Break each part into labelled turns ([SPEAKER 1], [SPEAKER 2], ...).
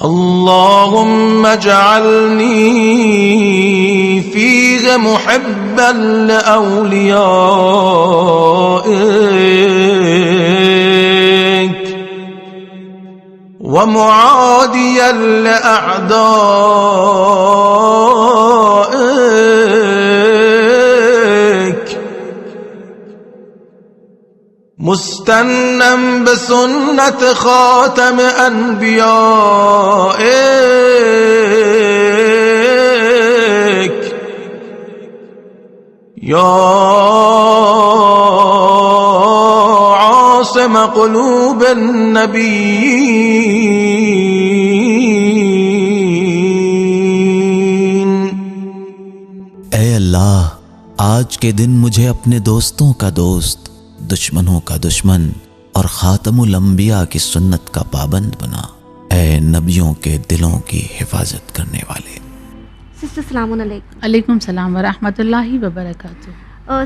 [SPEAKER 1] اللهم اجعلني فيه محبا لأوليائك ومعاديا لأعدائك مستنا بسنة خاتم أنبيائك يا عاصم قلوب النبيين۔
[SPEAKER 2] اے اللہ، آج کے دن مجھے اپنے دوستوں کا دوست، دشمنوں کا دشمن اور خاتم الانبیاء کی سنت کا پابند بنا۔ اے نبیوں کے دلوں کی حفاظت کرنے والے۔
[SPEAKER 3] سسٹر السلام علیکم۔
[SPEAKER 4] علیکم السلام ورحمۃ اللہ وبرکاتہ۔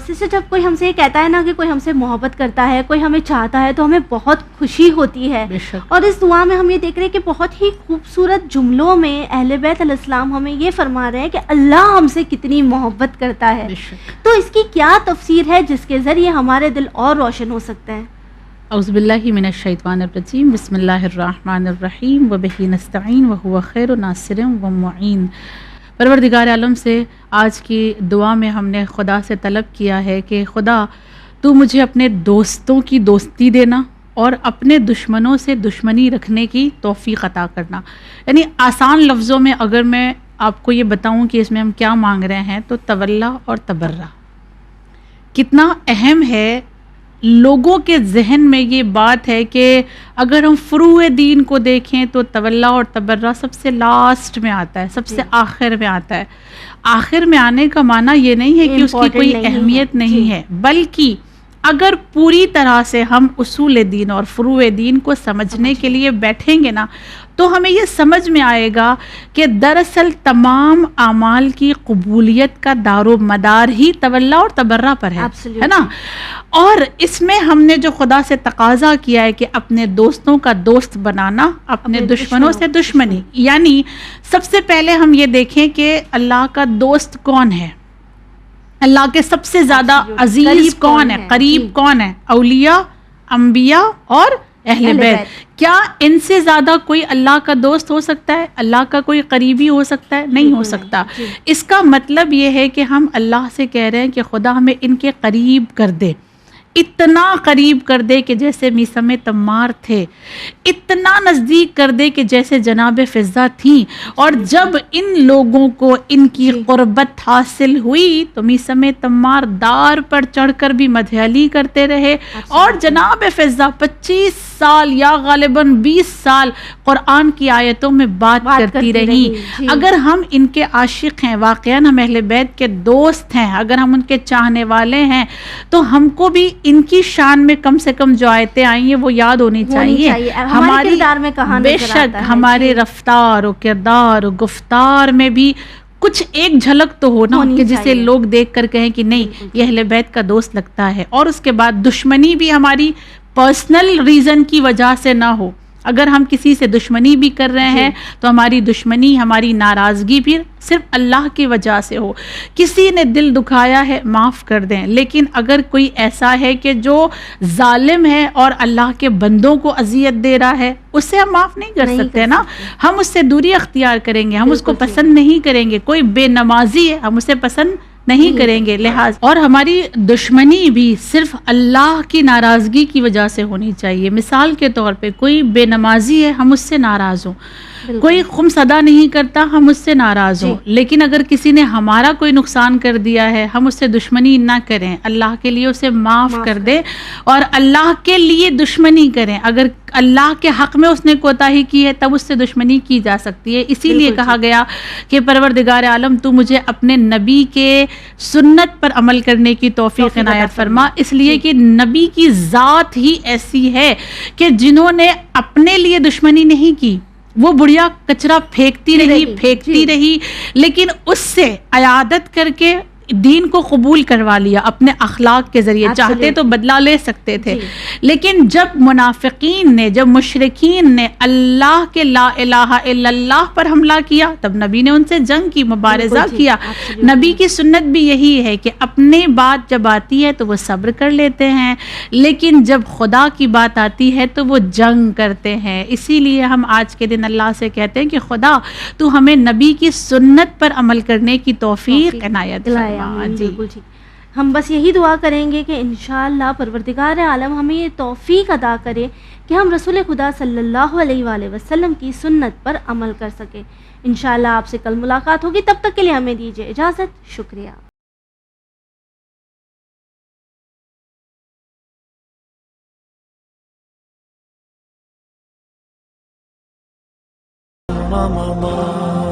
[SPEAKER 3] سسٹر، جب کوئی ہم سے یہ کہتا ہے نا کہ کوئی ہم سے محبت کرتا ہے، کوئی ہمیں چاہتا ہے، تو ہمیں بہت خوشی ہوتی ہے۔
[SPEAKER 4] بے شک۔
[SPEAKER 3] اور اس دعا میں ہم یہ دیکھ رہے ہیں کہ بہت ہی خوبصورت جملوں میں اہل بیت علیہ السلام ہمیں یہ فرما رہے ہیں کہ اللہ ہم سے کتنی محبت کرتا ہے۔
[SPEAKER 4] بے شک۔
[SPEAKER 3] تو اس کی کیا تفسیر ہے جس کے ذریعے ہمارے دل اور روشن ہو سکتے ہیں؟
[SPEAKER 4] اعوذ باللہ من الشیطان الرجیم، بسم اللہ الرحمن الرحیم، وبہ نستعین وہو خیر ناصر ومعین۔ پروردگار عالم سے آج کی دعا میں ہم نے خدا سے طلب کیا ہے کہ خدا تو مجھے اپنے دوستوں کی دوستی دینا اور اپنے دشمنوں سے دشمنی رکھنے کی توفیق عطا کرنا۔ یعنی آسان لفظوں میں اگر میں آپ کو یہ بتاؤں کہ اس میں ہم کیا مانگ رہے ہیں تو تولا اور تبرہ کتنا اہم ہے۔ لوگوں کے ذہن میں یہ بات ہے کہ اگر ہم فروع دین کو دیکھیں تو تولا اور تبرہ سب سے لاسٹ میں آتا ہے، سب سے آخر میں آتا ہے۔ آخر میں آنے کا معنی یہ نہیں ہے کہ اس کی کوئی اہمیت نہیں ہے، بلکہ اگر پوری طرح سے ہم اصول دین اور فروع دین کو سمجھنے کے لیے بیٹھیں گے نا تو ہمیں یہ سمجھ میں آئے گا کہ دراصل تمام اعمال کی قبولیت کا دار و مدار ہی تولا اور تبرہ پر ہے نا۔ اور اس میں ہم نے جو خدا سے تقاضا کیا ہے کہ اپنے دوستوں کا دوست بنانا، اپنے دشمنوں سے دشمنی، یعنی سب سے پہلے ہم یہ دیکھیں کہ اللہ کا دوست کون ہے، اللہ کے سب سے زیادہ عزیز کون ہے، قریب کون ہے؟ اولیاء، انبیاء اور اہل بیت۔ کیا ان سے زیادہ کوئی اللہ کا دوست ہو سکتا ہے؟ اللہ کا کوئی قریبی ہو سکتا ہے؟ نہیں ہو سکتا۔ اس کا مطلب یہ ہے کہ ہم اللہ سے کہہ رہے ہیں کہ خدا ہمیں ان کے قریب کر دے، اتنا قریب کر دے کہ جیسے میثم تمار تھے، اتنا نزدیک کر دے کہ جیسے جناب فضہ تھیں۔ اور جب ان لوگوں کو ان کی قربت حاصل ہوئی تو میثم تمار دار پر چڑھ کر بھی مدحلی کرتے رہے، اور جناب فضہ 25 سال یا غالباً 20 سال قرآن کی آیتوں میں بات کرتی رہی۔ اگر ہم ان کے عاشق ہیں، واقعاً ہم اہل بیت کے دوست ہیں، اگر ہم ان کے چاہنے والے ہیں تو ہم کو بھی ان کی شان میں کم سے کم جو آیتیں آئی ہیں وہ یاد ہونی چاہیے۔ ہمارے کردار میں کہاں بے شک ہمارے رفتار و کردار و گفتار میں بھی کچھ ایک جھلک تو ہونا کہ جسے لوگ دیکھ کر کہیں کہ نہیں یہ اہل بیت کا دوست لگتا ہے۔ اور اس کے بعد دشمنی بھی ہماری پرسنل ریزن کی وجہ سے نہ ہو۔ اگر ہم کسی سے دشمنی بھی کر رہے ہیں تو ہماری دشمنی، ہماری ناراضگی بھی صرف اللہ کی وجہ سے ہو۔ کسی نے دل دکھایا ہے معاف کر دیں، لیکن اگر کوئی ایسا ہے کہ جو ظالم ہے اور اللہ کے بندوں کو اذیت دے رہا ہے، اسے ہم معاف نہیں کر سکتے نا، ہم اس سے دوری اختیار کریں گے، ہم اس کو پسند نہیں کریں گے۔ کوئی بے نمازی ہے، ہم اسے پسند نہیں کریں گے، لہٰذا اور ہماری دشمنی بھی صرف اللہ کی ناراضگی کی وجہ سے ہونی چاہیے۔ مثال کے طور پہ کوئی بے نمازی ہے، ہم اس سے ناراض ہوں کوئی خم صدا نہیں کرتا ہم اس سے ناراض ہوں، لیکن اگر کسی نے ہمارا کوئی نقصان کر دیا ہے ہم اس سے دشمنی نہ کریں، اللہ کے لیے اسے معاف کر دیں اور اللہ کے لیے دشمنی کریں۔ اگر اللہ کے حق میں اس نے کوتاہی کی ہے تب اس سے دشمنی کی جا سکتی ہے۔ اسی لیے کہا گیا کہ پروردگار عالم تو مجھے اپنے نبی کے سنت پر عمل کرنے کی توفیق عنایت فرما، اس لیے کہ نبی کی ذات ہی ایسی ہے کہ جنہوں نے اپنے لیے دشمنی نہیں کی، وہ بڑھیا کچرا پھینکتی رہی لیکن اس سے عیادت کر کے دین کو قبول کروا لیا اپنے اخلاق کے ذریعے، چاہتے تو بدلہ لے سکتے تھے، لیکن جب منافقین نے، جب مشرکین نے اللہ کے لا الہ الا اللہ پر حملہ کیا تب نبی نے ان سے جنگ کی، مبارزہ کیا۔ نبی کی سنت بھی یہی ہے کہ اپنے بات جب آتی ہے تو وہ صبر کر لیتے ہیں، لیکن جب خدا کی بات آتی ہے تو وہ جنگ کرتے ہیں۔ اسی لیے ہم آج کے دن اللہ سے کہتے ہیں کہ خدا تو ہمیں نبی کی سنت پر عمل کرنے کی توفیق عنایت فرما۔
[SPEAKER 3] بالکل ٹھیک۔ ہم بس یہی دعا کریں گے کہ انشاءاللہ پروردگار عالم ہمیں یہ توفیق عطا کرے کہ ہم رسول خدا صلی اللہ علیہ وآلہ وسلم کی سنت پر عمل کر سکیں۔ انشاءاللہ آپ سے کل ملاقات ہوگی، تب تک کے لیے ہمیں دیجیے اجازت، شکریہ۔
[SPEAKER 1] رمضان